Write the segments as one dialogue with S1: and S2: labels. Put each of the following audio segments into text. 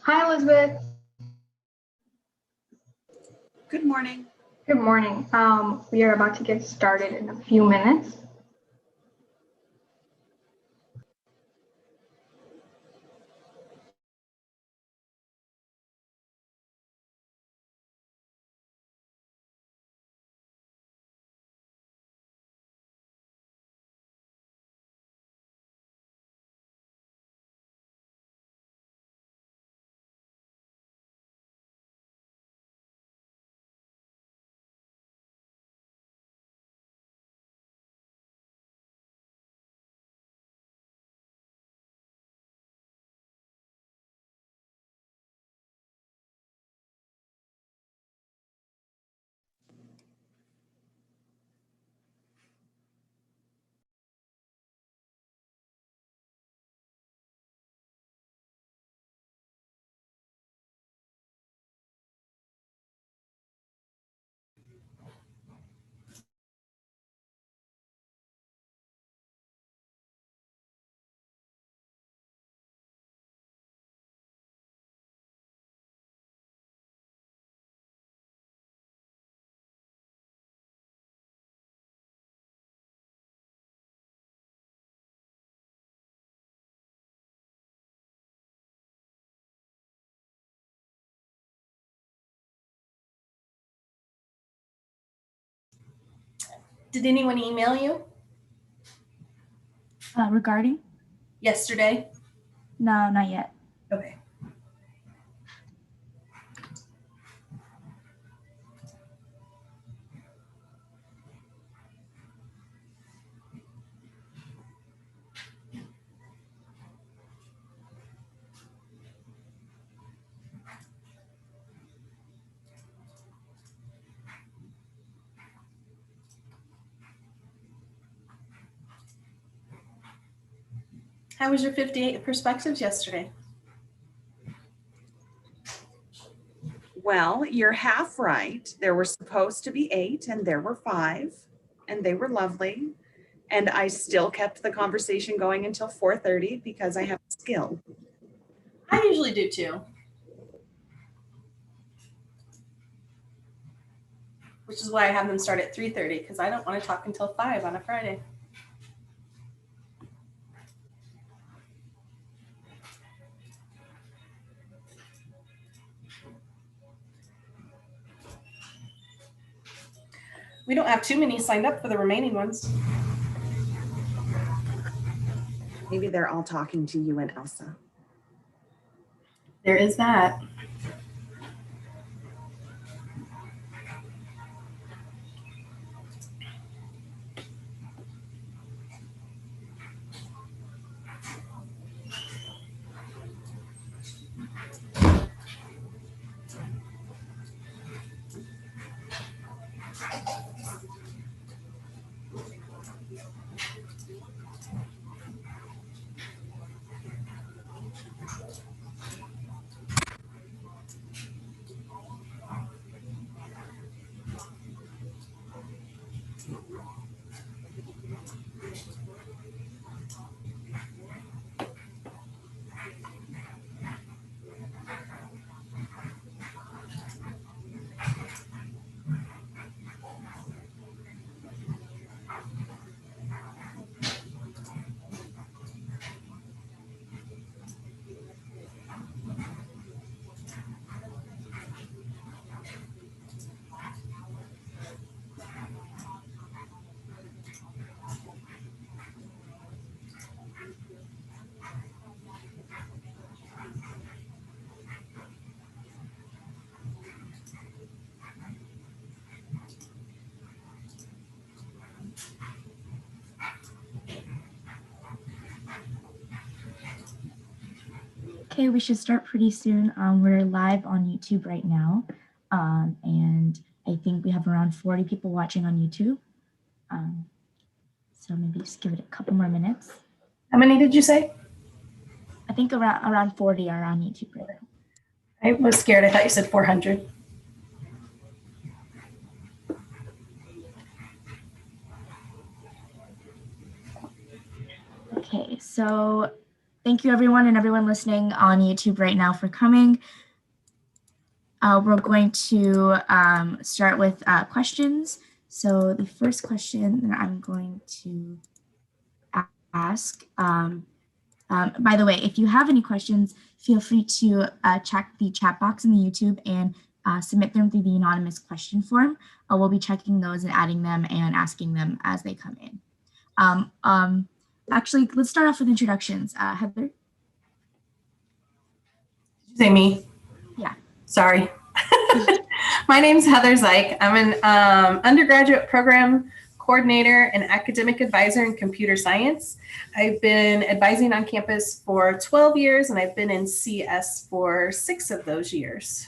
S1: Hi, Elizabeth.
S2: Good morning.
S1: Good morning. We are about to get started in a few minutes.
S3: Did anyone email you
S4: Regarding?
S3: yesterday?
S4: No, not yet.
S3: Okay. How was your 58 perspectives yesterday?
S2: Well, you're half right. There were supposed to be 8 and there were 5, and they were lovely. And I still kept the conversation going until 4:30 because I have skill.
S3: I usually do too. Which is why I have them start at 3:30 because I don't want to talk until 5 on a Friday. We don't have too many signed up for the remaining ones.
S2: Maybe they're all talking to you and Elsa.
S3: There is that.
S4: Okay, we should start pretty soon. We're live on YouTube right now, and I think we have around 40 people watching on YouTube. So maybe just give it a couple more minutes.
S3: How many did you say?
S4: I think around 40 are on YouTube right now.
S3: I was scared. I thought you said 400.
S4: Okay, so Thank you everyone and everyone listening on YouTube right now for coming. We're going to start with questions. So the first question that I'm going to ask, by the way, if you have any questions, feel free to check the chat box in the YouTube and submit them through the anonymous question form. We'll be checking those and adding them and asking them as they come in. Actually, let's start off with introductions. Heather?
S3: Did you say me?
S4: Yeah.
S3: Sorry. My name's Heather Zeich. I'm an undergraduate program coordinator and academic advisor in computer science. I've been advising on campus for 12 years, and I've been in CS for 6 of those years.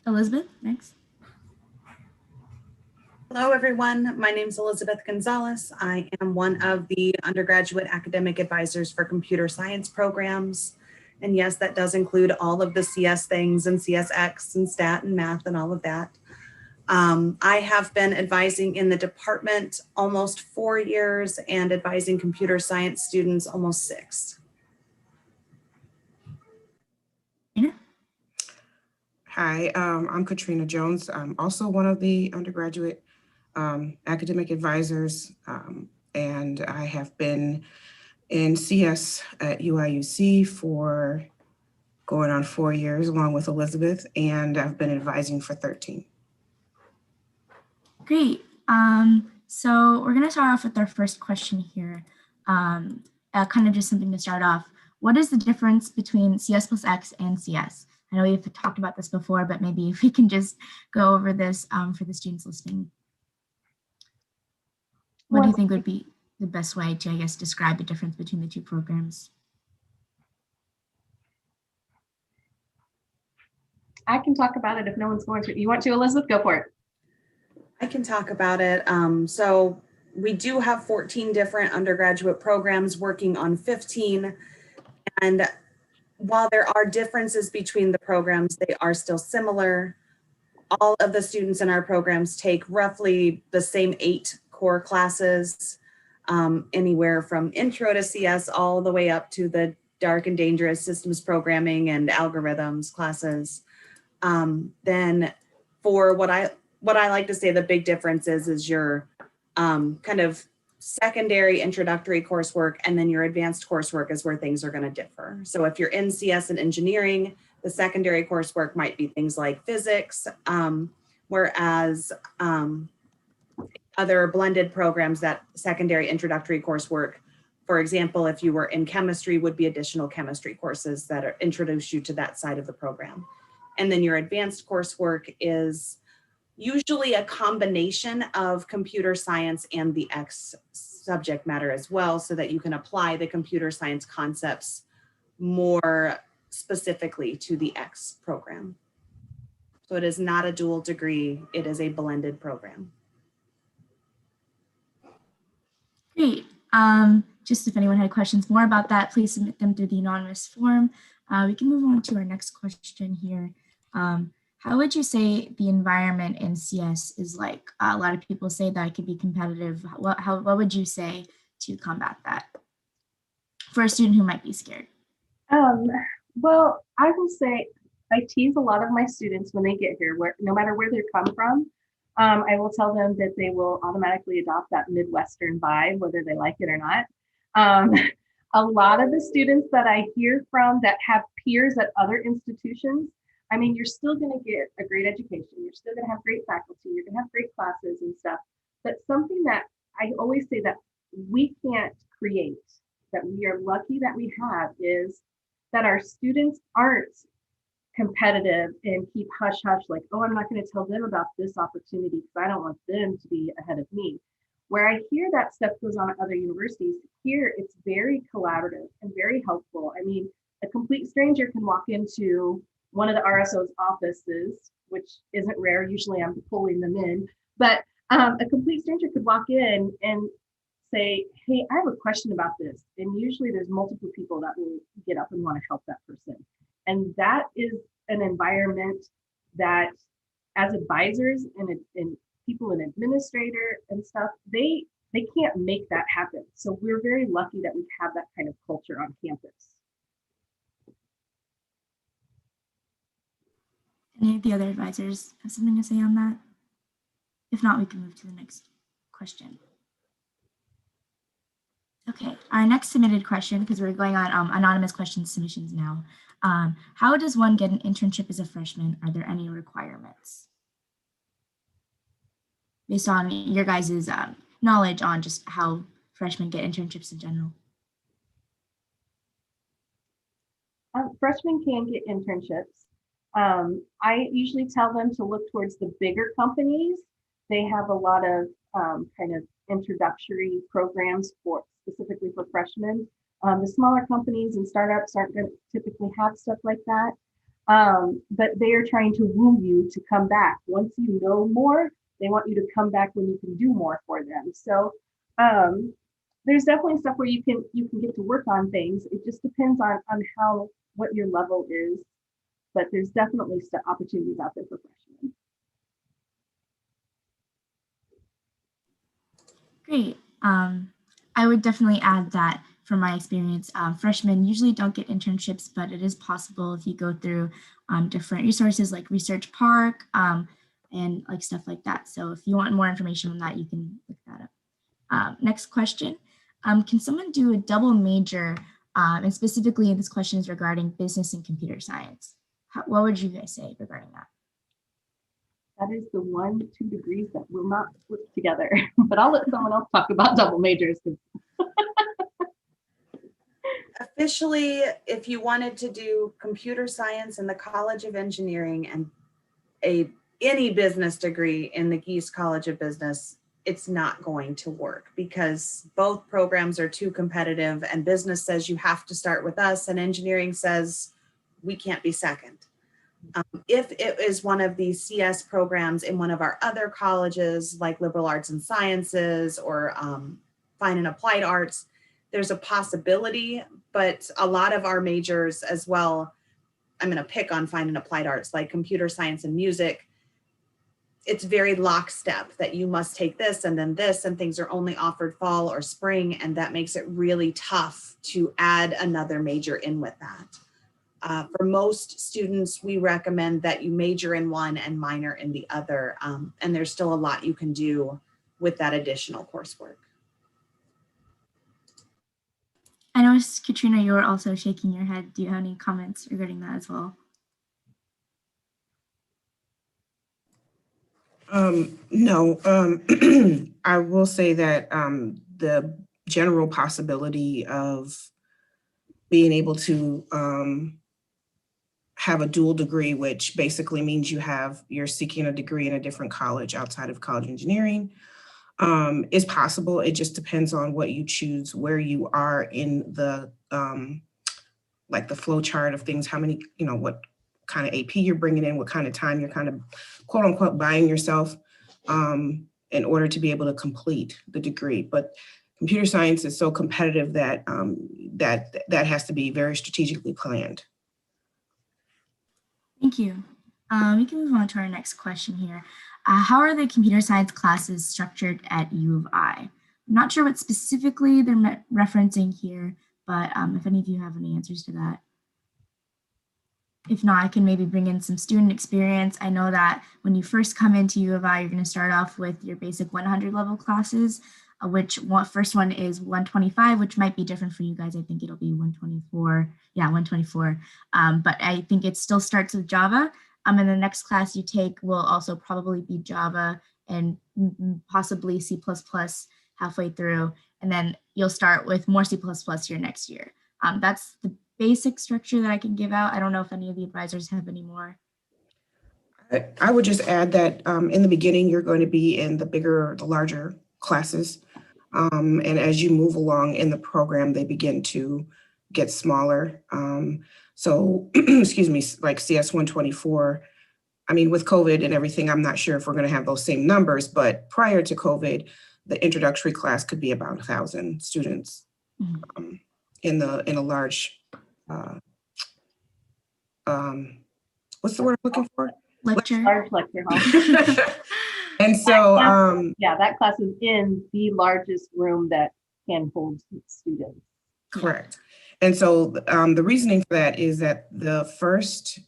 S4: Elizabeth, next.
S2: Hello, everyone. My name is Elizabeth Gonzalez. I am one of the undergraduate academic advisors for computer science programs. And yes, that does include all of the CS things and CSX and stat and math and all of that. I have been advising in the department almost 4 years and advising computer science students almost 6.
S5: Hi, I'm Katrina Jones. I'm also one of the undergraduate academic advisors, and I have been in CS at UIUC for going on 4 years, along with Elizabeth, and I've been advising for 13.
S4: Great. So we're going to start off with our first question here. Kind of just something to start off. What is the difference between CS plus X and CS? I know we've talked about this before, but maybe if we can just go over this for the students listening. What do you think would be the best way to, I guess, describe the difference between the two programs?
S3: I can talk about it if no one's going to. You want to, Elizabeth? Go for it.
S2: I can talk about it. So we do have 14 different undergraduate programs working on 15. And while there are differences between the programs, they are still similar. All of the students in our programs take roughly the same 8 core classes, anywhere from intro to CS all the way up to the dark and dangerous systems programming and algorithms classes. Then for what I like to say the big difference is your kind of secondary introductory coursework, and then your advanced coursework is where things are going to differ. So if you're in CS and engineering, the secondary coursework might be things like physics, whereas other blended programs, that secondary introductory coursework, for example, if you were in chemistry, would be additional chemistry courses that introduce you to that side of the program. And then your advanced coursework is usually a combination of computer science and the X subject matter as well, so that you can apply the computer science concepts more specifically to the X program. So it is not a dual degree, it is a blended program.
S4: Great. Just if anyone had questions more about that, please submit them through the anonymous form. We can move on to our next question here. How would you say the environment in CS is like? A lot of people say that it could be competitive. What would you say to combat that for a student who might be scared?
S3: Well, I will say I tease a lot of my students when they get here, no matter where they come from. I will tell them that they will automatically adopt that Midwestern vibe, whether they like it or not. A lot of the students that I hear from that have peers at other institutions, I mean, you're still going to get a great education. You're still going to have great faculty. You're going to have great classes and stuff. But something that I always say that we can't create, that we are lucky that we have, is that our students aren't competitive and keep hush hush, like, oh, I'm not going to tell them about this opportunity because I don't want them to be ahead of me. Where I hear that stuff goes on at other universities, here it's very collaborative and very helpful. I mean, a complete stranger can walk into one of the RSO's offices, which isn't rare. Usually I'm pulling them in, but a complete stranger could walk in and say, hey, I have a question about this. And usually there's multiple people that will get up and want to help that person. And that is an environment that, as advisors and people in administrator and stuff, they they can't make that happen. So we're very lucky that we have that kind of culture on campus.
S4: Any of the other advisors have something to say on that? If not, we can move to the next question. Okay, our next submitted question, because we're going on anonymous question submissions now. How does one get an internship as a freshman? Are there any requirements? Based on your guys' knowledge on just how freshmen get internships in general.
S3: Freshmen can get internships. I usually tell them to look towards the bigger companies. They have a lot of kind of introductory programs for specifically for freshmen. The smaller companies and startups aren't going to typically have stuff like that. But they are trying to woo you to come back. Once you know more, they want you to come back when you can do more for them. So there's definitely stuff where you can get to work on things. It just depends on what your level is. But there's definitely opportunities out there for freshmen.
S4: Great. I would definitely add that from my experience, freshmen usually don't get internships, but it is possible if you go through different resources like Research Park and like stuff like that. So if you want more information on that, you can look that up. Next question. Can someone do a double major? And specifically, this question is regarding business and computer science. What would you guys say regarding that?
S3: That is the 1-2 degrees that will not work together. But I'll let someone else talk about double majors.
S2: Officially, if you wanted to do computer science in the College of Engineering and any business degree in the Gies College of Business, it's not going to work because both programs are too competitive, and business says you have to start with us and engineering says we can't be second. If it is one of these CS programs in one of our other colleges like liberal arts and sciences or fine and applied arts, there's a possibility, but a lot of our majors as well, I'm going to pick on fine and applied arts like computer science and music. It's very lockstep that you must take this and then this, and things are only offered fall or spring, and that makes it really tough to add another major in with that. For most students, we recommend that you major in one and minor in the other, and there's still a lot you can do with that additional coursework.
S4: I noticed, Katrina, you were also shaking your head. Do you have any comments regarding that as well?
S5: No, I will say that the general possibility of being able to have a dual degree, which basically means you're seeking a degree in a different college outside of college engineering, is possible. It just depends on what you choose, where you are in the like the flow chart of things, how many, what kind of AP you're bringing in, what kind of time you're kind of quote unquote buying yourself in order to be able to complete the degree. But computer science is so competitive that that has to be very strategically planned.
S4: Thank you. We can move on to our next question here. How are the computer science classes structured at U of I? I'm not sure what specifically they're referencing here, but if any of you have any answers to that. If not, I can maybe bring in some student experience. I know that when you first come into U of I, you're going to start off with your basic 100 level classes, which first one is 125, which might be different for you guys. I think it'll be 124. Yeah, 124. But I think it still starts with Java. And the next class you take will also probably be Java and possibly C++ halfway through. And then you'll start with more C++ your next year. That's the basic structure that I can give out. I don't know if any of the advisors have any more.
S5: I would just add that in the beginning, you're going to be in the larger classes. And as you move along in the program, they begin to get smaller. So, excuse me, like CS 124, I mean, with COVID and everything, I'm not sure if we're going to have those same numbers, but prior to COVID, the introductory class could be about 1,000 students in a large, what's the word I'm looking for?
S4: Lecture.
S3: Large lecture hall.
S5: And so,
S3: Yeah, that class is in the largest room that can hold students.
S5: correct. And so the reasoning for that is that the first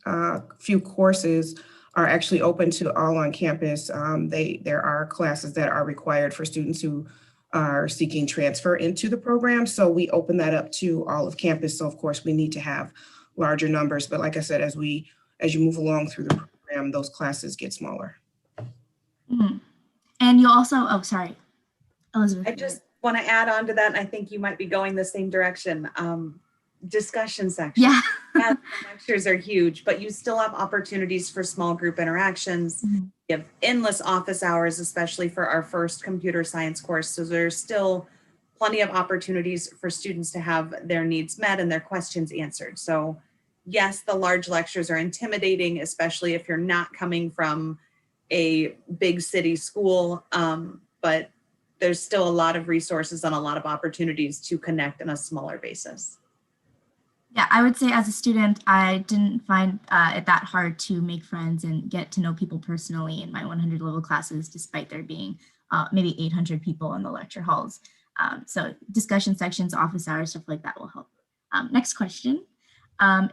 S5: few courses are actually open to all on campus. There are classes that are required for students who are seeking transfer into the program. So we open that up to all of campus. So of course we need to have larger numbers. But like I said, as you move along through the program, those classes get smaller.
S4: Mhm. And you also, oh, sorry, Elizabeth.
S2: I just want to add on to that, and I think you might be going the same direction. Discussion section.
S4: Yeah.
S2: Yeah, lectures are huge, but you still have opportunities for small group interactions.
S4: Mhm.
S2: You have endless office hours, especially for our first computer science course. So there's still plenty of opportunities for students to have their needs met and their questions answered. So yes, the large lectures are intimidating, especially if you're not coming from a big city school, but there's still a lot of resources and a lot of opportunities to connect on a smaller basis.
S4: Yeah, I would say as a student, I didn't find it that hard to make friends and get to know people personally in my 100 level classes, despite there being maybe 800 people in the lecture halls. So discussion sections, office hours, stuff like that will help. Next question.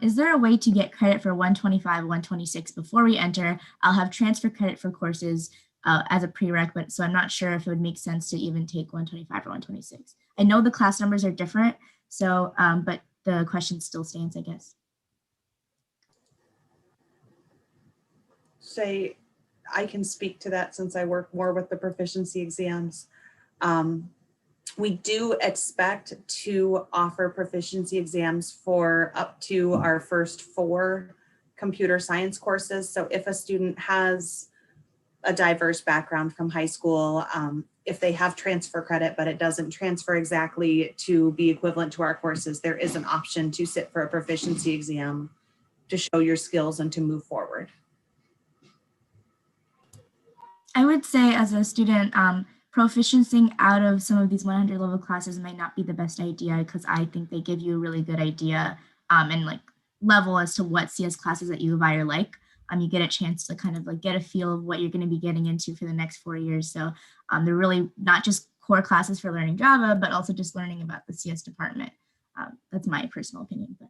S4: Is there a way to get credit for 125, 126 before we enter? I'll have transfer credit for courses as a prereq, but so I'm not sure if it would make sense to even take 125 or 126. I know the class numbers are different, so but the question still stands, I guess.
S2: Say, I can speak to that since I work more with the proficiency exams. We do expect to offer proficiency exams for up to our first 4 computer science courses. So if a student has a diverse background from high school, if they have transfer credit, but it doesn't transfer exactly to be equivalent to our courses, there is an option to sit for a proficiency exam to show your skills and to move forward.
S4: I would say as a student, proficiencying out of some of these 100 level classes might not be the best idea because I think they give you a really good idea and like level as to what CS classes at U of I are like. You get a chance to kind of like get a feel of what you're going to be getting into for the next 4 years. So they're really not just core classes for learning Java, but also just learning about the CS department. That's my personal opinion, but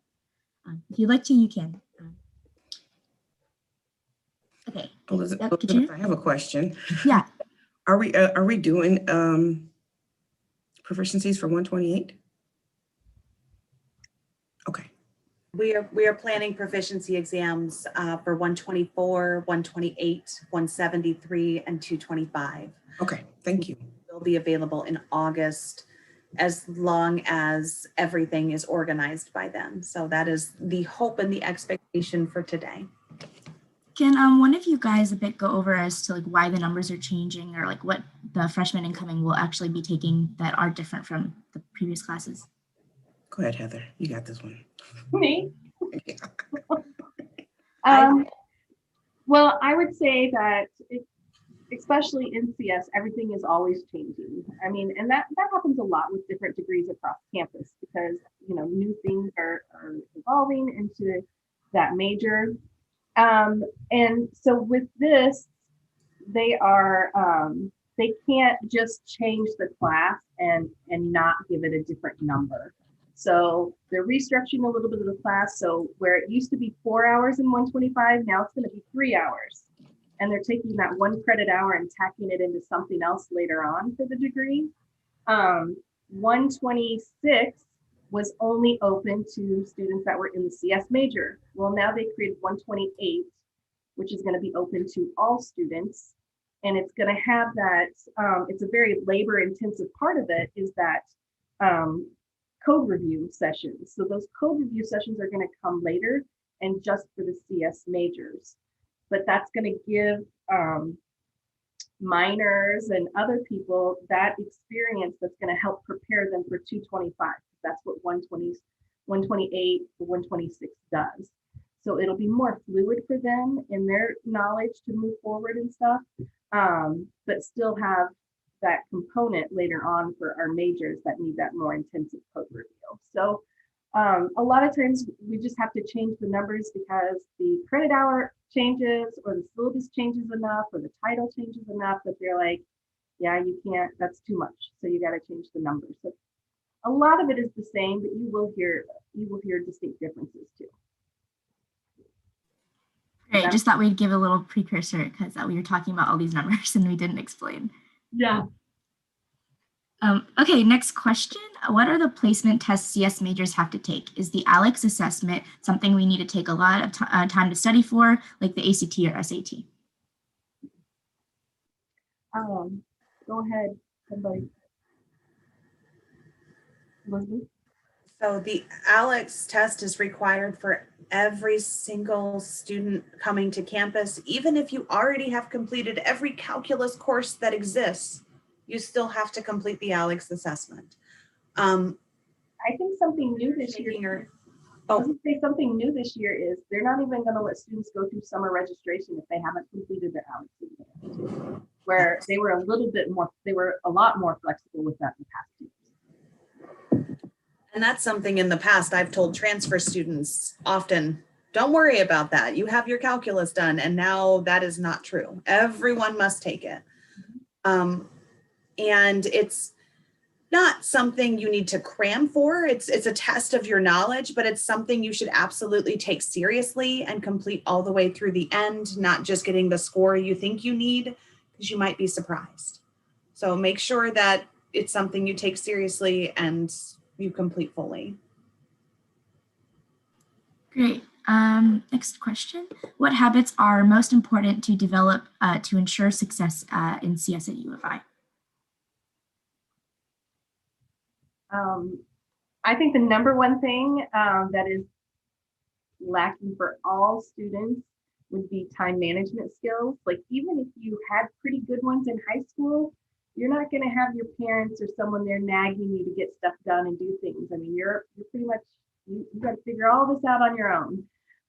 S4: if you'd like to, you can. Okay.
S5: Elizabeth,
S4: Katrina?
S5: I have a question.
S4: Yeah.
S5: Are we doing proficiencies for 128? Okay.
S2: We are planning proficiency exams for 124, 128, 173, and 225.
S5: Okay, thank you.
S2: They'll be available in August as long as everything is organized by then. So that is the hope and the expectation for today.
S4: Can one of you guys a bit go over as to like why the numbers are changing or like what the freshmen incoming will actually be taking that are different from the previous classes?
S5: Go ahead, Heather. You got this one.
S3: Me?
S2: I-
S3: Well, I would say that especially in CS, everything is always changing. I mean, and that happens a lot with different degrees across campus because, you know, new things are evolving into that major. And so with this, they can't just change the class and not give it a different number. So they're restructuring a little bit of the class. So where it used to be 4 hours in 125, now it's going to be 3 hours. And they're taking that 1 credit hour and tacking it into something else later on for the degree. 126 was only open to students that were in the CS major. Well, now they created 128, which is going to be open to all students. And it's going to have that, it's a very labor intensive part of it is that code review sessions. So those code review sessions are going to come later and just for the CS majors. But that's going to give minors and other people that experience that's going to help prepare them for 225. That's what 120, 128, 126 does. So it'll be more fluid for them in their knowledge to move forward and stuff, but still have that component later on for our majors that need that more intensive code review. So A lot of times we just have to change the numbers because the credit hour changes or the syllabus changes enough or the title changes enough that they're like, yeah, you can't, that's too much. So you got to change the numbers. So a lot of it is the same, but you will hear distinct differences too.
S4: Great. Just thought we'd give a little precursor because we were talking about all these numbers and we didn't explain.
S3: Yeah.
S4: Okay, next question. What are the placement tests CS majors have to take? Is the ALEX assessment something we need to take a lot of time to study for, like the ACT or SAT?
S3: Go ahead, somebody. Elizabeth?
S2: So the ALEX test is required for every single student coming to campus. Even if you already have completed every calculus course that exists, you still have to complete the ALEX assessment.
S3: I think something new this year. I was gonna say something new this year is they're not even going to let students go through summer registration if they haven't completed their ALEX exam. Where they were a lot more flexible with that in the past years.
S2: And that's something in the past I've told transfer students often, don't worry about that. You have your calculus done. And now that is not true. Everyone must take it. And it's not something you need to cram for. It's a test of your knowledge, but it's something you should absolutely take seriously and complete all the way through the end, not just getting the score you think you need, because you might be surprised. So make sure that it's something you take seriously and you complete fully.
S4: Great. Next question. What habits are most important to develop to ensure success in CS at U of I?
S3: I think the number one thing that is lacking for all students would be time management skills. Like even if you had pretty good ones in high school, you're not going to have your parents or someone there nagging you to get stuff done and do things. I mean, you're pretty much, you got to figure all this out on your own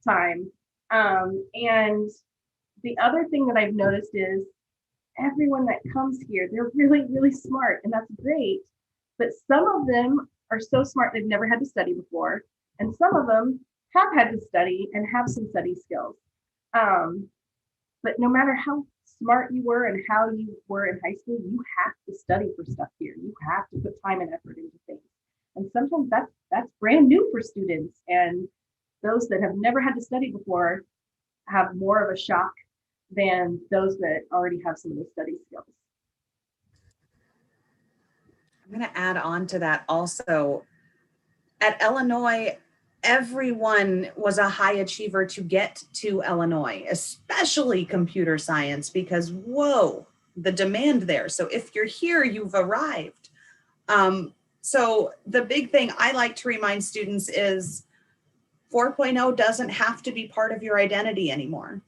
S3: time. And the other thing that I've noticed is everyone that comes here, they're really, really smart, and that's great. But some of them are so smart they've never had to study before, and some of them have had to study and have some study skills. But no matter how smart you were and how you were in high school, you have to study for stuff here. You have to put time and effort into things. And sometimes that's brand new for students. And those that have never had to study before have more of a shock than those that already have some of the study skills.
S2: I'm going to add on to that also. At Illinois, everyone was a high achiever to get to Illinois, especially computer science, because whoa, the demand there. So if you're here, you've arrived. So the big thing I like to remind students is 4.0 doesn't have to be part of your identity anymore.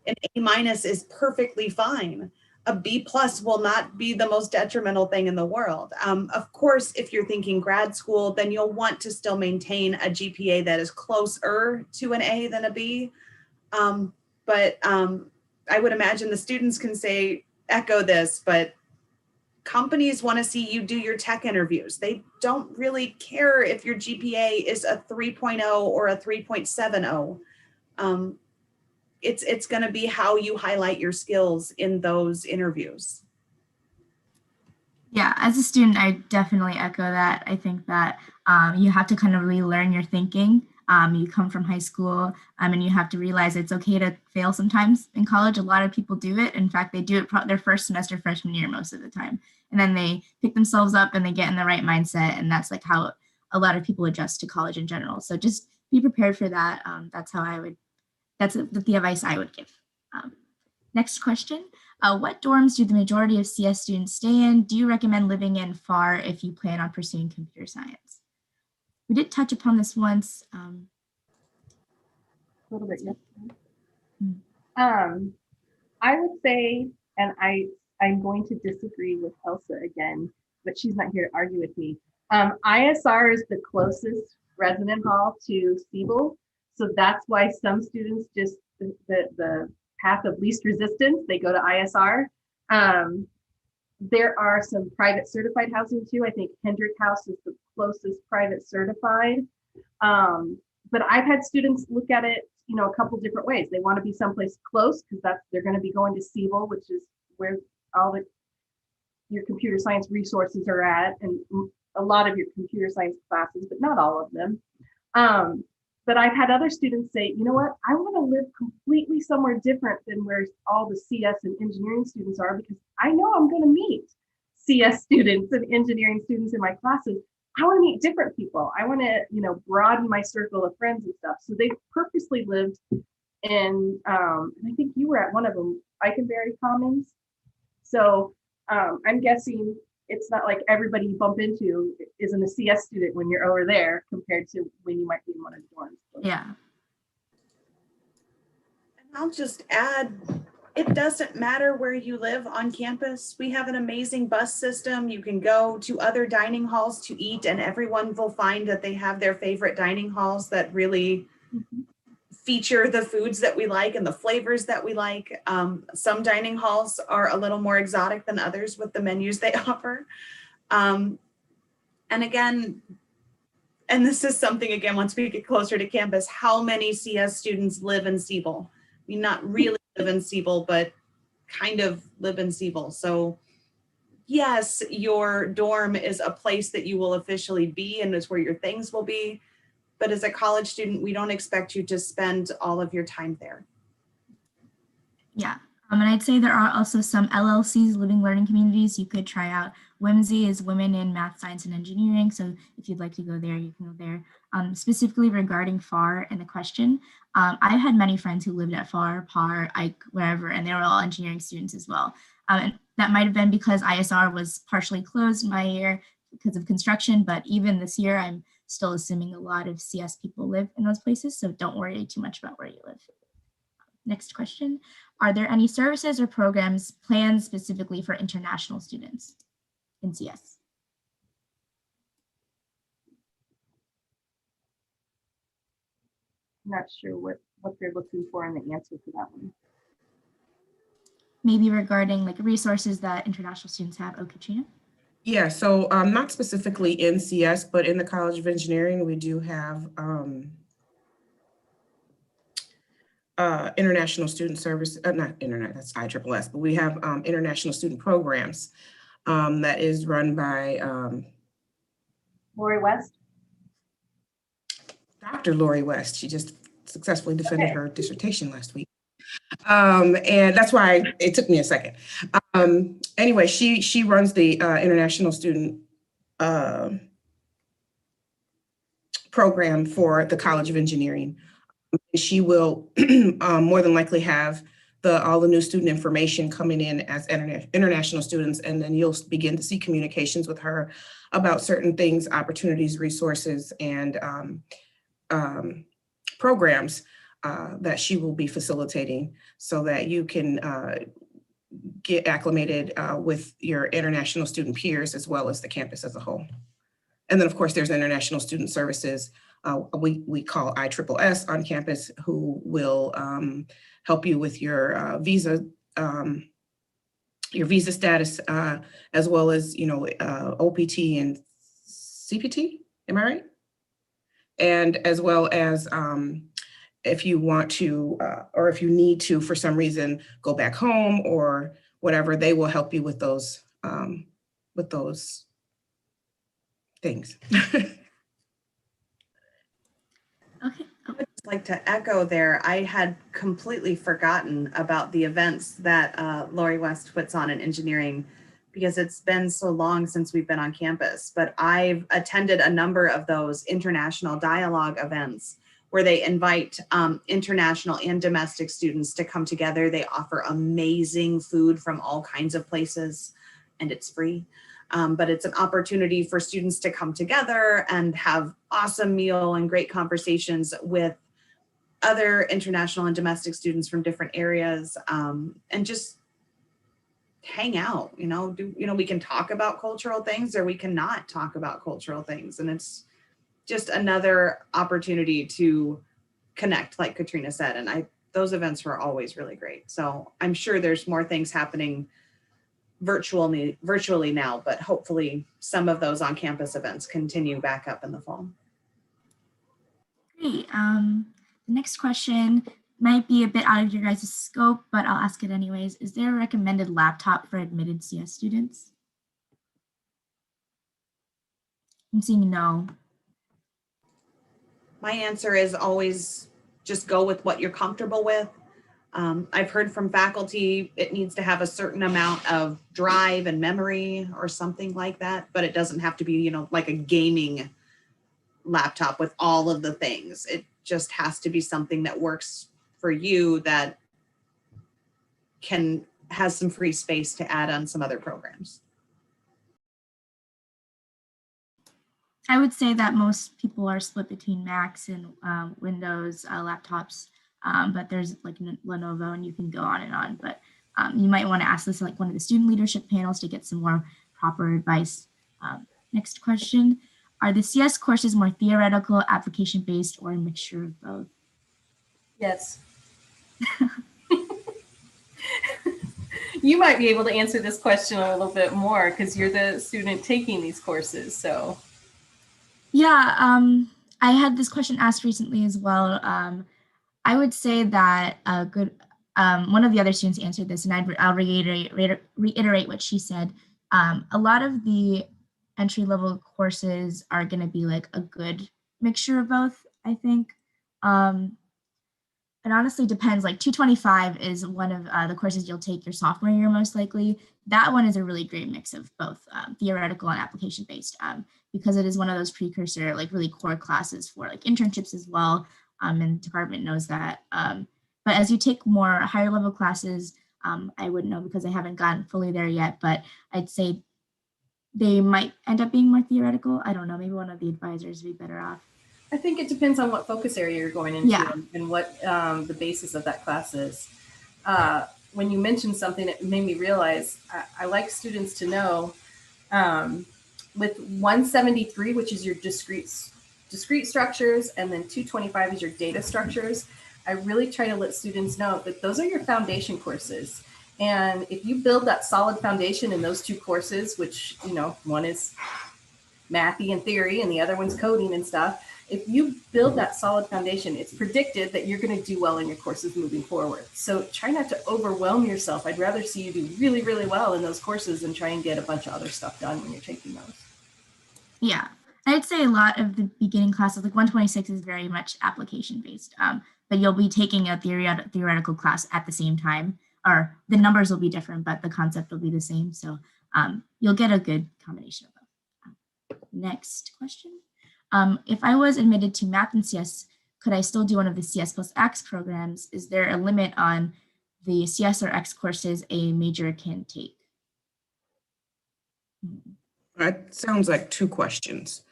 S2: An A- is perfectly fine. A B+ will not be the most detrimental thing in the world. Of course, if you're thinking grad school, then you'll want to still maintain a GPA that is closer to an A than a B. But I would imagine the students can echo this, but companies want to see you do your tech interviews. They don't really care if your GPA is a 3.0 or a 3.70. It's going to be how you highlight your skills in those interviews.
S4: Yeah, as a student, I definitely echo that. I think that you have to kind of relearn your thinking. You come from high school and you have to realize it's okay to fail sometimes in college. A lot of people do it. In fact, they do it their first semester freshman year most of the time. And then they pick themselves up and they get in the right mindset. And that's like how a lot of people adjust to college in general. So just be prepared for that. That's the advice I would give. Next question. What dorms do the majority of CS students stay in? Do you recommend living in far if you plan on pursuing computer science? We did touch upon this once.
S3: A little bit, yes.
S4: Mm.
S3: I would say, and I'm going to disagree with Elsa again, but she's not here to argue with me. ISR is the closest resident hall to Siebel. So that's why some students just, the path of least resistance, they go to ISR. There are some private certified housing too. I think Hendrick House is the closest private certified. But I've had students look at it, you know, a couple different ways. They want to be someplace close because they're going to be going to Siebel, which is where all your computer science resources are at, and a lot of your computer science classes, but not all of them. But I've had other students say, you know what, I want to live completely somewhere different than where all the CS and engineering students are, because I know I'm going to meet CS students and engineering students in my classes. I want to meet different people. I want to, you know, broaden my circle of friends and stuff. So they purposely lived in, and I think you were at one of them, Eikenberry Commons. So I'm guessing it's not like everybody you bump into isn't a CS student when you're over there compared to when you might be in one of the dorms.
S4: Yeah.
S2: And I'll just add, it doesn't matter where you live on campus. We have an amazing bus system. You can go to other dining halls to eat, and everyone will find that they have their favorite dining halls that really feature the foods that we like and the flavors that we like. Some dining halls are a little more exotic than others with the menus they offer. And again, and this is something, again, once we get closer to campus, how many CS students live in Siebel? I mean, not really live in Siebel, but kind of live in Siebel. So yes, your dorm is a place that you will officially be and is where your things will be. But as a college student, we don't expect you to spend all of your time there.
S4: Yeah. And I'd say there are also some LLCs, living learning communities, you could try out. Whimsy is Women in Math, Science, and Engineering. So if you'd like to go there, you can go there. Specifically regarding FAR and the question, I've had many friends who lived at FAR, PAR, Ike, wherever, and they were all engineering students as well. And that might have been because ISR was partially closed my year because of construction, but even this year, I'm still assuming a lot of CS people live in those places, so don't worry too much about where you live. Next question. Are there any services or programs planned specifically for international students in CS?
S3: I'm not sure what they're looking for in the answer to that one.
S4: Maybe regarding like resources that international students have. Oh, Katrina?
S5: Yeah, so not specifically in CS, but in the College of Engineering, we do have international student service, not internet, that's ISSS, but we have international student programs that is run by
S3: Lori West?
S5: Dr. Lori West. She just successfully defended her dissertation last week. And that's why it took me a second. Anyway, she runs the international student program for the College of Engineering. She will more than likely have all the new student information coming in as international students, and then you'll begin to see communications with her about certain things, opportunities, resources, and programs that she will be facilitating so that you can get acclimated with your international student peers as well as the campus as a whole. And then of course there's international student services we call ISSS on campus, who will help you with your visa status, as well as, you know, OPT and CPT, am I right? And as well as if you want to, or if you need to, for some reason, go back home or whatever, they will help you with those things.
S4: Okay.
S2: I would just like to echo there. I had completely forgotten about the events that Lori West puts on in engineering, because it's been so long since we've been on campus. But I've attended a number of those international dialogue events where they invite international and domestic students to come together. They offer amazing food from all kinds of places, and it's free. But it's an opportunity for students to come together and have awesome meal and great conversations with other international and domestic students from different areas, and just hang out. We can talk about cultural things, or we cannot talk about cultural things. And it's just another opportunity to connect, like Katrina said. And those events were always really great. So I'm sure there's more things happening virtually now, but hopefully some of those on-campus events continue back up in the fall.
S4: Great. The next question might be a bit out of your guys' scope, but I'll ask it anyways. Is there a recommended laptop for admitted CS students? I'm seeing no.
S2: My answer is always just go with what you're comfortable with. I've heard from faculty it needs to have a certain amount of drive and memory or something like that, but it doesn't have to be, like a gaming laptop with all of the things. It just has to be something that works for you, that has some free space to add on some other programs.
S4: I would say that most people are split between Macs and Windows laptops, but there's like Lenovo and you can go on and on. But you might want to ask this like one of the student leadership panels to get some more proper advice. Next question. Are the CS courses more theoretical, application-based, or a mixture of both?
S3: Yes. You might be able to answer this question a little bit more because you're the student taking these courses. So
S4: yeah, I had this question asked recently as well. I would say that one of the other students answered this, and I'll reiterate what she said. A lot of the entry-level courses are going to be like a good mixture of both, I think. It honestly depends. Like 225 is one of the courses you'll take your sophomore year, most likely. That one is a really great mix of both theoretical and application-based, because it is one of those precursor, like really core classes for like internships as well. And the department knows that. But as you take more higher level classes, I wouldn't know because I haven't gotten fully there yet, but I'd say they might end up being more theoretical. I don't know, maybe one of the advisors would be better off.
S3: I think it depends on what focus area you're going into.
S4: Yeah.
S3: And what the basis of that class is. When you mentioned something, it made me realize I like students to know with 173, which is your discrete structures, and then 225 is your data structures. I really try to let students know that those are your foundation courses. And if you build that solid foundation in those two courses, which, one is mathy and theory and the other one's coding and stuff, if you build that solid foundation, it's predicted that you're going to do well in your courses moving forward. So try not to overwhelm yourself. I'd rather see you do really, really well in those courses than try and get a bunch of other stuff done when you're taking those.
S4: Yeah, I'd say a lot of the beginning classes, like 126 is very much application based, but you'll be taking a theoretical class at the same time, or the numbers will be different, but the concept will be the same. So you'll get a good combination of both. Next question. If I was admitted to math and CS, could I still do one of the CS plus X programs? Is there a limit on the CS or X courses a major can take?
S5: That sounds like two questions.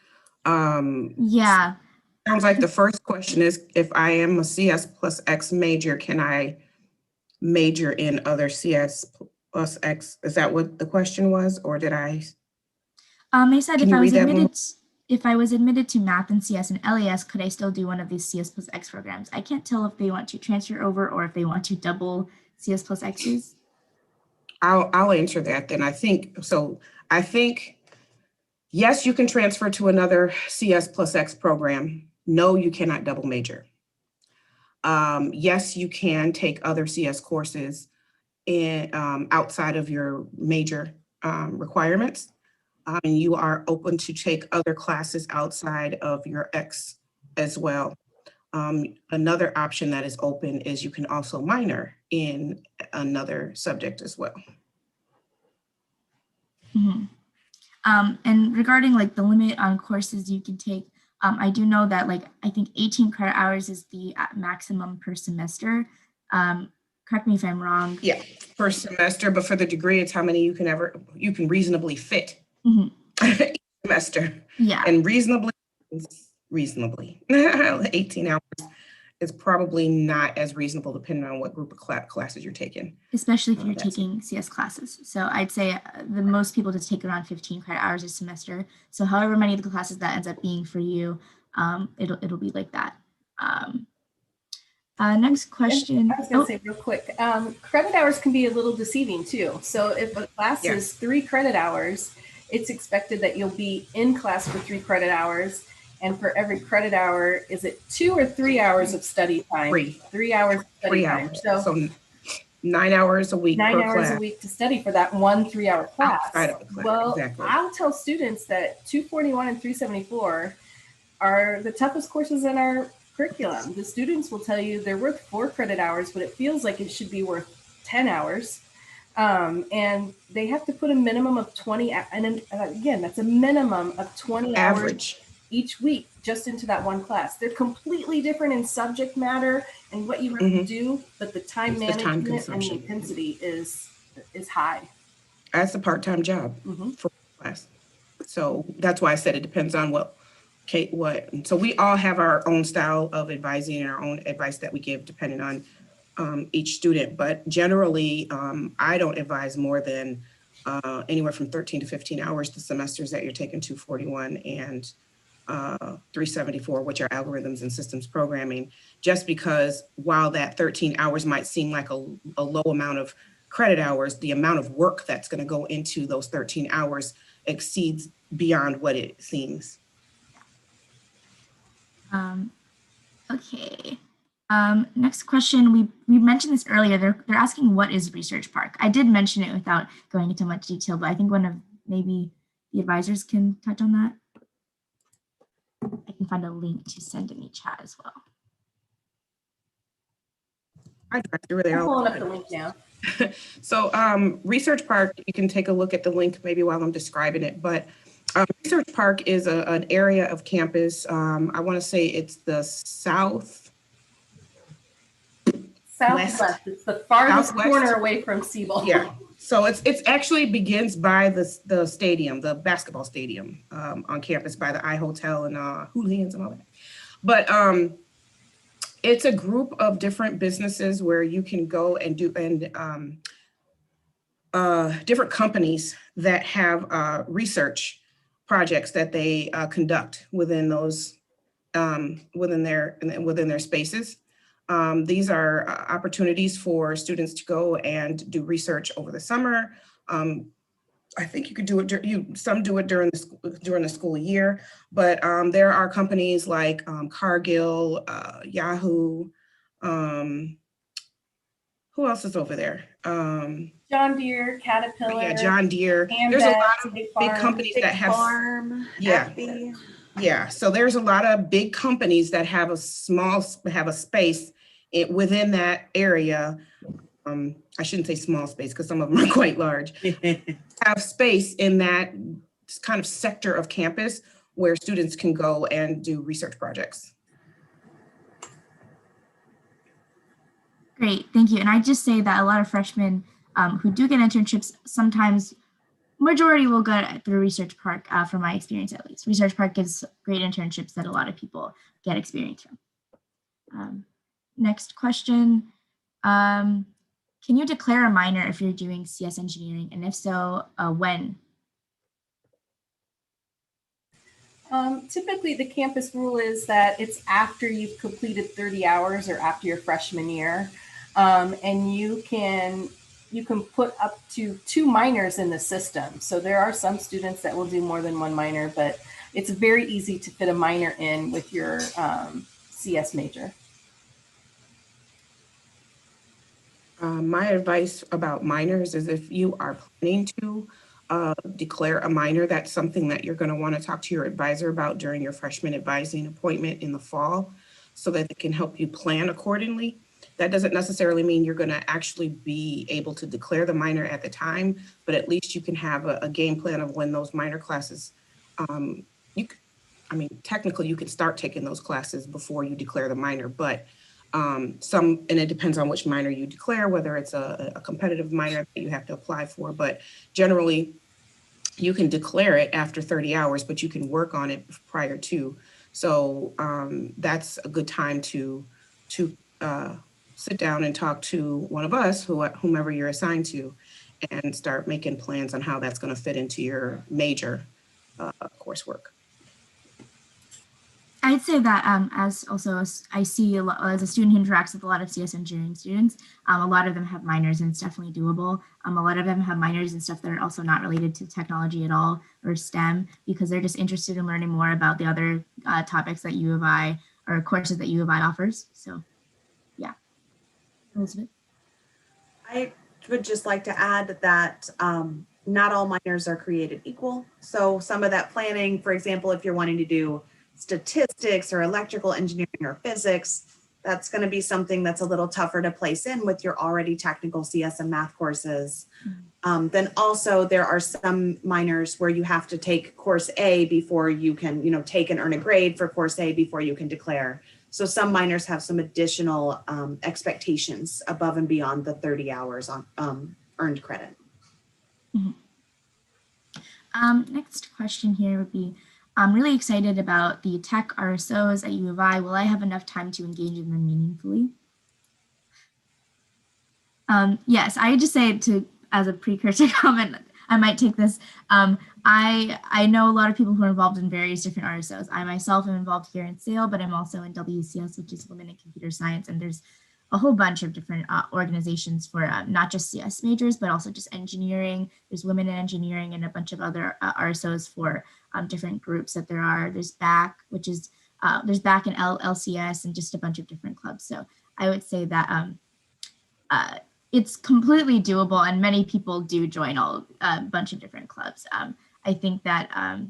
S4: Yeah.
S5: Sounds like the first question is, if I am a CS plus X major, can I major in other CS plus X? Is that what the question was, or did I?
S4: They said if I was admitted to math and CS and LAS, could I still do one of these CS plus X programs? I can't tell if they want to transfer over or if they want to double CS plus X's.
S5: I'll answer that then. I think yes, you can transfer to another CS plus X program. No, you cannot double major. Yes, you can take other CS courses outside of your major requirements. And you are open to take other classes outside of your X as well. Another option that is open is you can also minor in another subject as well.
S4: Mm-hmm. And regarding like the limit on courses you can take, I do know that like I think 18 credit hours is the maximum per semester. Correct me if I'm wrong.
S5: Yeah, per semester, but for the degree, it's how many you can reasonably fit.
S4: Mm-hmm.
S5: Each semester.
S4: Yeah.
S5: And reasonably, 18 hours is probably not as reasonable depending on what group of classes you're taking.
S4: Especially if you're taking CS classes. So I'd say the most people just take around 15 credit hours a semester. So however many of the classes that ends up being for you, it'll be like that. Next question.
S3: I was going to say real quick, credit hours can be a little deceiving too. So if a class is 3 credit hours, it's expected that you'll be in class for 3 credit hours And for every credit hour, is it 2 or 3 hours of study time?
S5: 3.
S3: 3 hours of study
S5: 3
S3: time.
S5: hours.
S3: So
S5: So 9 hours a week
S3: 9
S5: per
S3: hours
S5: class.
S3: a week to study for that 1 3-hour class.
S5: Outside of the class,
S3: Well,
S5: exactly.
S3: I'll tell students that 241 and 374 are the toughest courses in our curriculum. The students will tell you they're worth 4 credit hours, but it feels like it should be worth 10 hours. And they have to put a minimum of 20, and again, that's a minimum of 20
S5: Average.
S3: hours each week just into that one class. They're completely different in subject matter and what you have to do, but the time
S5: It's the time
S3: management and the
S5: consumption.
S3: intensity is high.
S5: That's a part-time job for class. So that's why I said it depends on what. So we all have our own style of advising and our own advice that we give depending on each student. But generally, I don't advise more than anywhere from 13 to 15 hours the semesters that you're taking 241 and 374, which are algorithms and systems programming, just because while that 13 hours might seem like a low amount of credit hours, the amount of work that's going to go into those 13 hours exceeds beyond what it seems.
S4: Okay. Next question. We mentioned this earlier. They're asking what is Research Park. I did mention it without going into much detail, but I think one of maybe the advisors can touch on that. I can find a link to send in the chat as well.
S5: I drive through there.
S3: I'm pulling up the link now.
S5: So Research Park, you can take a look at the link maybe while I'm describing it, but Research Park is an area of campus. I want to say it's the southwest.
S3: It's the farthest
S5: Southwest.
S3: corner away from Siebel.
S5: Yeah. So it's actually begins by the stadium, the basketball stadium on campus by the iHotel and Hooligans and all that. But it's a group of different businesses where you can go and do different companies that have research projects that they conduct within those within their spaces. These are opportunities for students to go and do research over the summer. I think you could do it. Some do it during the school year, but there are companies like Cargill, Yahoo. Who else is over there?
S3: John Deere, Caterpillar.
S5: Yeah, John Deere. There's a lot of big companies that have
S2: Farm,
S5: yeah.
S2: FB.
S5: Yeah, so there's a lot of big companies that have a space within that area. I shouldn't say small space because some of them are quite large. Have space in that kind of sector of campus where students can go and do research projects.
S4: Great, thank you. And I just say that a lot of freshmen who do get internships, sometimes majority will go through Research Park, from my experience at least. Research Park gives great internships that a lot of people get experience from. Next question. Can you declare a minor if you're doing CS engineering? And if so, when?
S3: Typically, the campus rule is that it's after you've completed 30 hours or after your freshman year. And you can put up to 2 minors in the system. So there are some students that will do more than 1 minor, but it's very easy to fit a minor in with your CS major.
S5: My advice about minors is if you are planning to declare a minor, that's something that you're going to want to talk to your advisor about during your freshman advising appointment in the fall so that they can help you plan accordingly. That doesn't necessarily mean you're going to actually be able to declare the minor at the time, but at least you can have a game plan of when those minor classes, technically you can start taking those classes before you declare the minor, but and it depends on which minor you declare, whether it's a competitive minor that you have to apply for, but generally you can declare it after 30 hours, but you can work on it prior to. So that's a good time to sit down and talk to one of us, whomever you're assigned to, and start making plans on how that's going to fit into your major coursework.
S4: I'd say that as also I see a lot, as a student who interacts with a lot of CS engineering students, a lot of them have minors and it's definitely doable. A lot of them have minors and stuff that are also not related to technology at all or STEM because they're just interested in learning more about the other topics that U of I or courses that U of I offers. So yeah, Elizabeth.
S2: I would just like to add that not all minors are created equal. So some of that planning, for example, if you're wanting to do statistics or electrical engineering or physics, that's going to be something that's a little tougher to place in with your already technical CS and math courses. Then also there are some minors where you have to take course A before you can, take and earn a grade for course A before you can declare. So some minors have some additional expectations above and beyond the 30 hours on earned credit.
S4: Next question here would be, I'm really excited about the tech RSOs at U of I. Will I have enough time to engage in them meaningfully? Yes, I would just say as a precursor comment, I might take this. I know a lot of people who are involved in various different RSOs. I myself am involved here in SAIL, but I'm also in WCS, which is Women in Computer Science. And there's a whole bunch of different organizations for not just CS majors, but also just engineering. There's Women in Engineering and a bunch of other RSOs for different groups that there are. There's BAC, which is, there's BAC and LCS and just a bunch of different clubs. So I would say that it's completely doable and many people do join a bunch of different clubs. I think that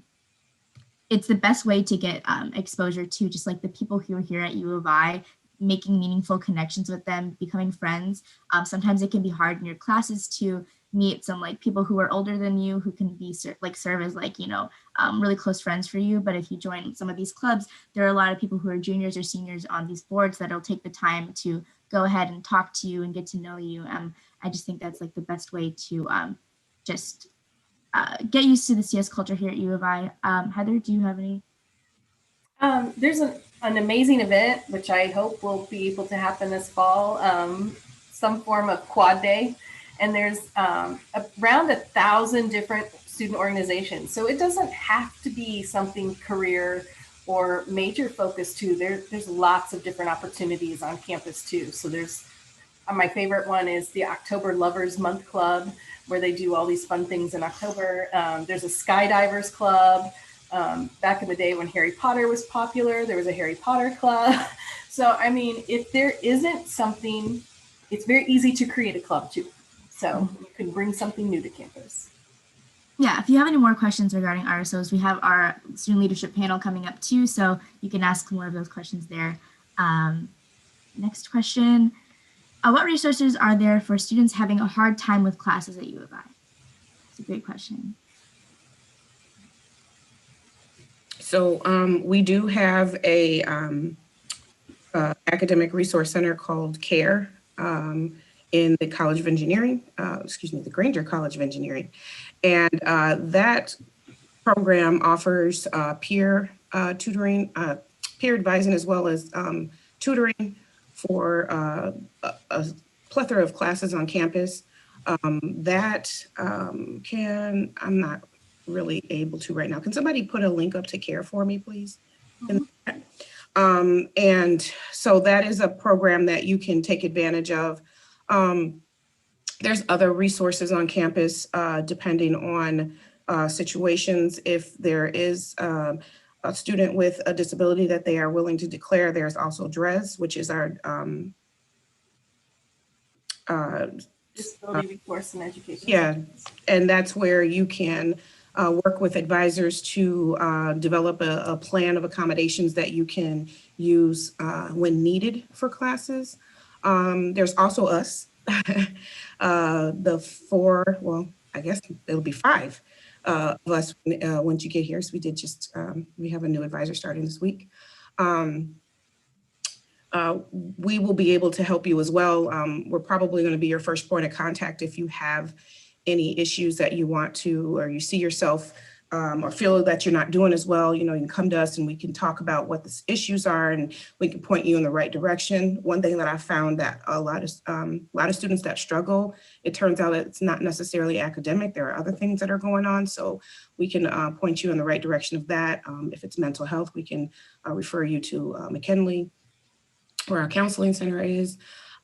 S4: it's the best way to get exposure to just like the people who are here at U of I, making meaningful connections with them, becoming friends. Sometimes it can be hard in your classes to meet some like people who are older than you who can be serve as like, really close friends for you. But if you join some of these clubs, there are a lot of people who are juniors or seniors on these boards that'll take the time to go ahead and talk to you and get to know you. I just think that's like the best way to just get used to the CS culture here at U of I. Heather, do you have any?
S3: There's an amazing event, which I hope will be able to happen this fall, some form of quad day. And there's around 1,000 different student organizations. So it doesn't have to be something career or major focused too. There's lots of different opportunities on campus too. So there's, my favorite one is the October Lovers Month Club, where they do all these fun things in October. There's a skydivers club. Back in the day when Harry Potter was popular, there was a Harry Potter club. So, I mean, if there isn't something, it's very easy to create a club too. So you can bring something new to campus.
S4: Yeah, if you have any more questions regarding RSOs, we have our student leadership panel coming up too, so you can ask more of those questions there. Next question, what resources are there for students having a hard time with classes at U of I? It's a great question.
S5: So we do have a academic resource center called CARE in the College of Engineering, the Granger College of Engineering. And that program offers peer tutoring, peer advising, as well as tutoring for a plethora of classes on campus. I'm not really able to right now. Can somebody put a link up to CARE for me, please? Mm-hmm. And so that is a program that you can take advantage of. There's other resources on campus depending on situations. If there is a student with a disability that they are willing to declare, there's also DRES, which is our
S3: Disability Resource and Education.
S5: Yeah, and that's where you can work with advisors to develop a plan of accommodations that you can use when needed for classes. There's also us, I guess it'll be 5 of us once you get here. So we did just, we have a new advisor starting this week. We will be able to help you as well. We're probably going to be your first point of contact if you have any issues that you want to, or you see yourself or feel that you're not doing as well, you can come to us and we can talk about what the issues are and we can point you in the right direction. One thing that I found that a lot of students that struggle, it turns out it's not necessarily academic. There are other things that are going on. So we can point you in the right direction of that. If it's mental health, we can refer you to McKinley, where our counseling center is.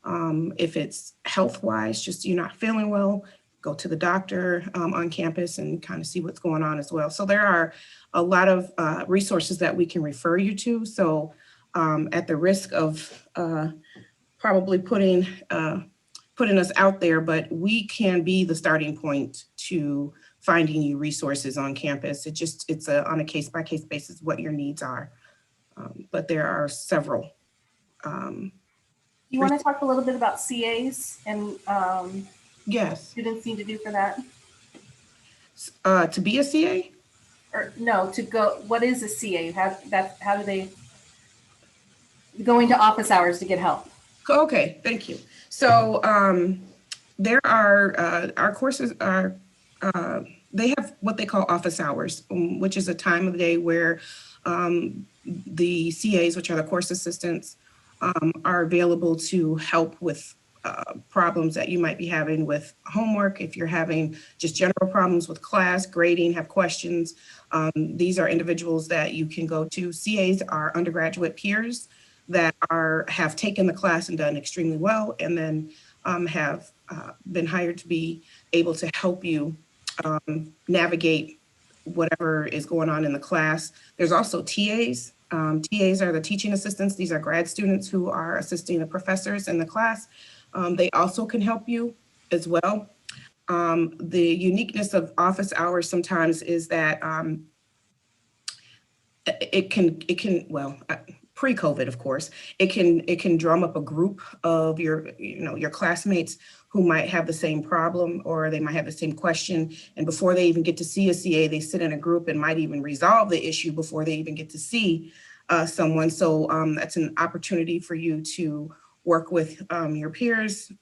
S5: If it's health-wise, just you're not feeling well, go to the doctor on campus and kind of see what's going on as well. So there are a lot of resources that we can refer you to. So at the risk of probably putting us out there, but we can be the starting point to finding you resources on campus. It's on a case-by-case basis what your needs are. But there are several.
S3: You want to talk a little bit about CAs and
S5: Yes.
S3: students need to do for that?
S5: To be a CA?
S3: Or no, to go, what is a CA? How do they, going to office hours to get help?
S5: Okay, thank you. So there are, our courses are, they have what they call office hours, which is a time of the day where the CAs, which are the course assistants, are available to help with problems that you might be having with homework. If you're having just general problems with class, grading, have questions, these are individuals that you can go to. CAs are undergraduate peers that have taken the class and done extremely well, and then have been hired to be able to help you navigate whatever is going on in the class. There's also TAs. TAs are the teaching assistants. These are grad students who are assisting the professors in the class. They also can help you as well. The uniqueness of office hours sometimes is that it can, well, pre-COVID, of course, it can drum up a group of your classmates who might have the same problem, or they might have the same question. And before they even get to see a CA, they sit in a group and might even resolve the issue before they even get to see someone. So that's an opportunity for you to work with your peers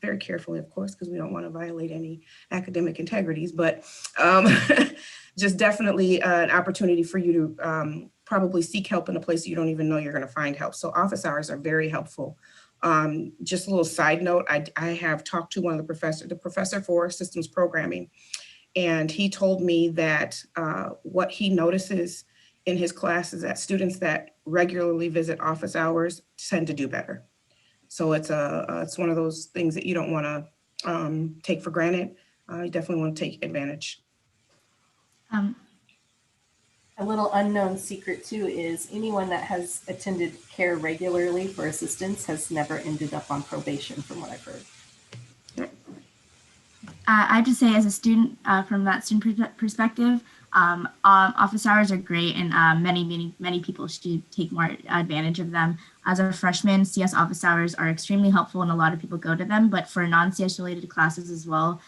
S5: very carefully, of course, because we don't want to violate any academic integrities, but just definitely an opportunity for you to probably seek help in a place you don't even know you're going to find help. So office hours are very helpful. Just a little side note, I have talked to one of the professor for systems programming, and he told me that what he notices in his class is that students that regularly visit office hours tend to do better. So it's one of those things that you don't want to take for granted. You definitely want to take advantage.
S3: A little unknown secret too is anyone that has attended care regularly for assistance has never ended up on probation, from what I've heard.
S4: I have to say, as a student, from that student perspective, office hours are great, and many people should take more advantage of them. As a freshman, CS office hours are extremely helpful, and a lot of people go to them. But for non-CS related classes as well,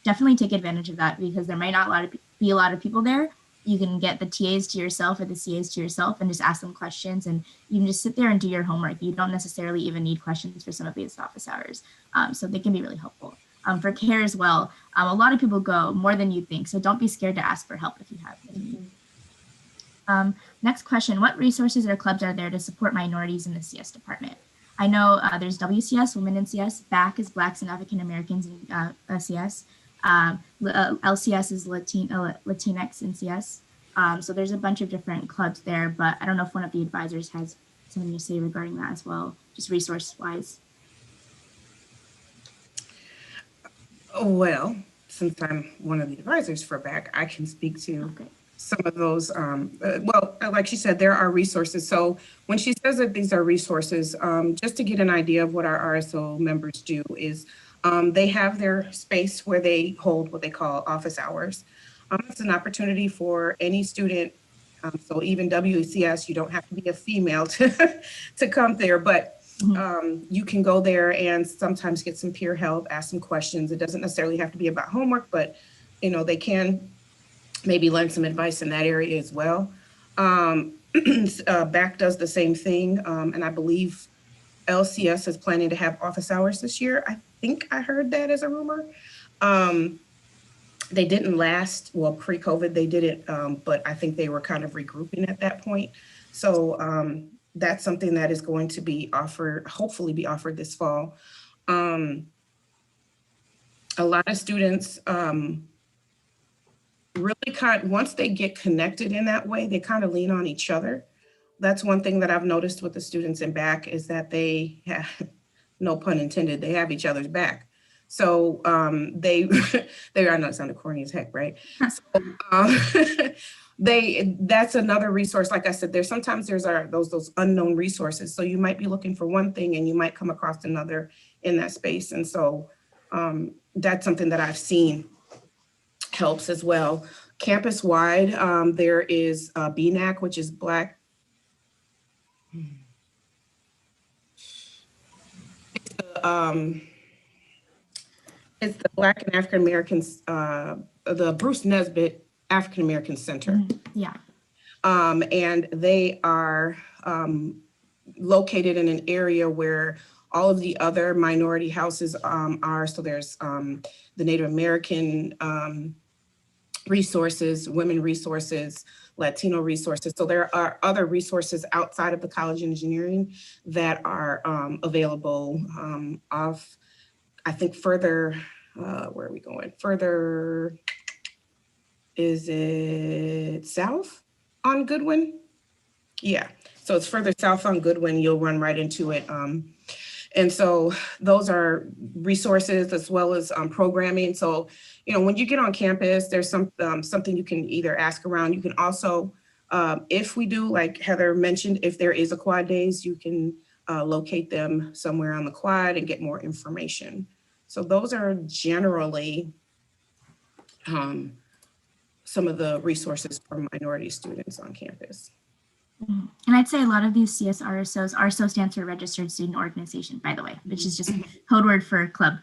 S4: definitely take advantage of that, because there might not be a lot of people there. You can get the TAs to yourself or the CAs to yourself and just ask them questions, and you can just sit there and do your homework. You don't necessarily even need questions for some of these office hours, so they can be really helpful. For care as well, a lot of people go more than you think, so don't be scared to ask for help if you have any. Next question, what resources or clubs are there to support minorities in the CS department? I know there's WCS, Women in CS, BAC is Blacks and African Americans in CS, LCS is Latinx in CS. So there's a bunch of different clubs there, but I don't know if one of the advisors has something to say regarding that as well, just resource-wise.
S5: Well, since I'm one of the advisors for BAC, I can speak to some of those. Well, like she said, there are resources. So when she says that these are resources, just to get an idea of what our RSO members do is they have their space where they hold what they call office hours. It's an opportunity for any student. So even WCS, you don't have to be a female to come there, but you can go there and sometimes get some peer help, ask some questions. It doesn't necessarily have to be about homework, but they can maybe learn some advice in that area as well. BAC does the same thing, and I believe LCS is planning to have office hours this year. I think I heard that as a rumor. They didn't last, well, pre-COVID they didn't, but I think they were kind of regrouping at that point. So that's something that is going to be offered, hopefully be offered this fall. A lot of students really once they get connected in that way, they kind of lean on each other. That's one thing that I've noticed with the students in back is that they have, no pun intended, they have each other's back. So they are not sounding corny as heck, right? So, that's another resource. Like I said, sometimes there's those unknown resources. So you might be looking for one thing and you might come across another in that space. And so that's something that I've seen helps as well. Campus wide, there is BNAC, which is Black. It's the Black and African Americans, the Bruce Nesbitt African American Center.
S4: Yeah.
S5: And they are located in an area where all of the other minority houses are. So there's the Native American resources, women resources, Latino resources. So there are other resources outside of the College of Engineering that are available off, I think further, where are we going? Further, is it south on Goodwin? Yeah, so it's further south on Goodwin, you'll run right into it. And so those are resources as well as programming. So, when you get on campus, there's something you can either ask around. You can also, if we do, like Heather mentioned, if there is a quad days, you can locate them somewhere on the quad and get more information. So those are generally some of the resources for minority students on campus.
S4: And I'd say a lot of these CSRSOs, RSO stands for Registered Student Organization, by the way, which is just code word for club.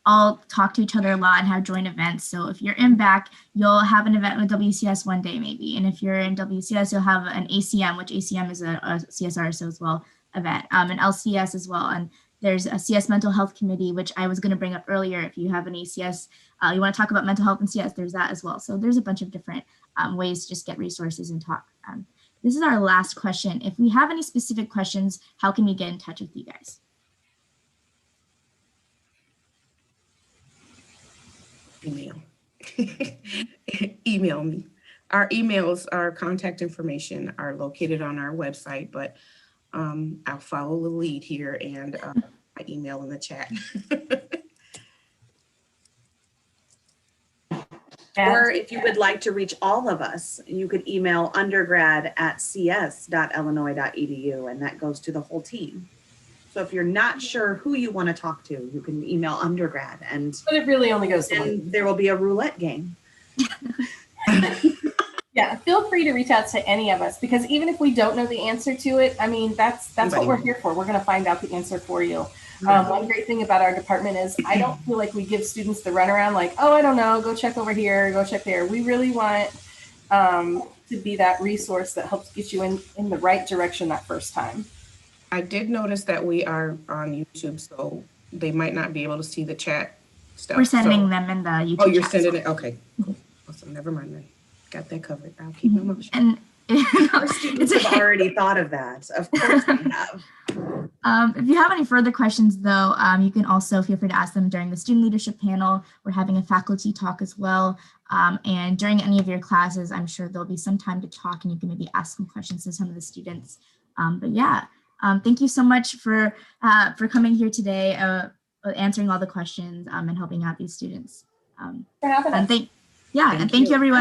S4: All talk to each other a lot and have joint events. So if you're in back, you'll have an event with WCS one day maybe. And if you're in WCS, you'll have an ACM, which ACM is a CSRSO as well event, and LCS as well. And there's a CS Mental Health Committee, which I was going to bring up earlier. If you have an ACS, you want to talk about mental health and CS, there's that as well. So there's a bunch of different ways to just get resources and talk. This is our last question. If we have any specific questions, how can we get in touch with you guys?
S5: Email. Email me. Our emails, our contact information are located on our website, but I'll follow the lead here and my email in the chat.
S2: Or if you would like to reach all of us, you could email undergrad@cs.illinois.edu, and that goes to the whole team. So if you're not sure who you want to talk to, you can email undergrad, and
S3: But it really only goes to one.
S2: then there will be a roulette game.
S3: Yeah, feel free to reach out to any of us, because even if we don't know the answer to it, I mean, that's what we're here for. We're going to find out the answer for you. One great thing about our department is I don't feel like we give students the runaround like, oh, I don't know, go check over here, go check there. We really want to be that resource that helps get you in the right direction that first time.
S5: I did notice that we are on YouTube, so they might not be able to see the chat stuff.
S4: We're sending them in the YouTube
S5: Oh, you're
S4: chat.
S5: sending it? Okay, cool. Awesome, never mind then. Got that covered. I'll keep my mouth shut.
S4: And
S2: Our students have already thought of that. Of course they have.
S4: If you have any further questions, though, you can also feel free to ask them during the student leadership panel. We're having a faculty talk as well. And during any of your classes, I'm sure there'll be some time to talk and you can maybe ask some questions to some of the students. But yeah, thank you so much for coming here today, answering all the questions and helping out these students.
S3: For having us.
S4: And thank you, everyone.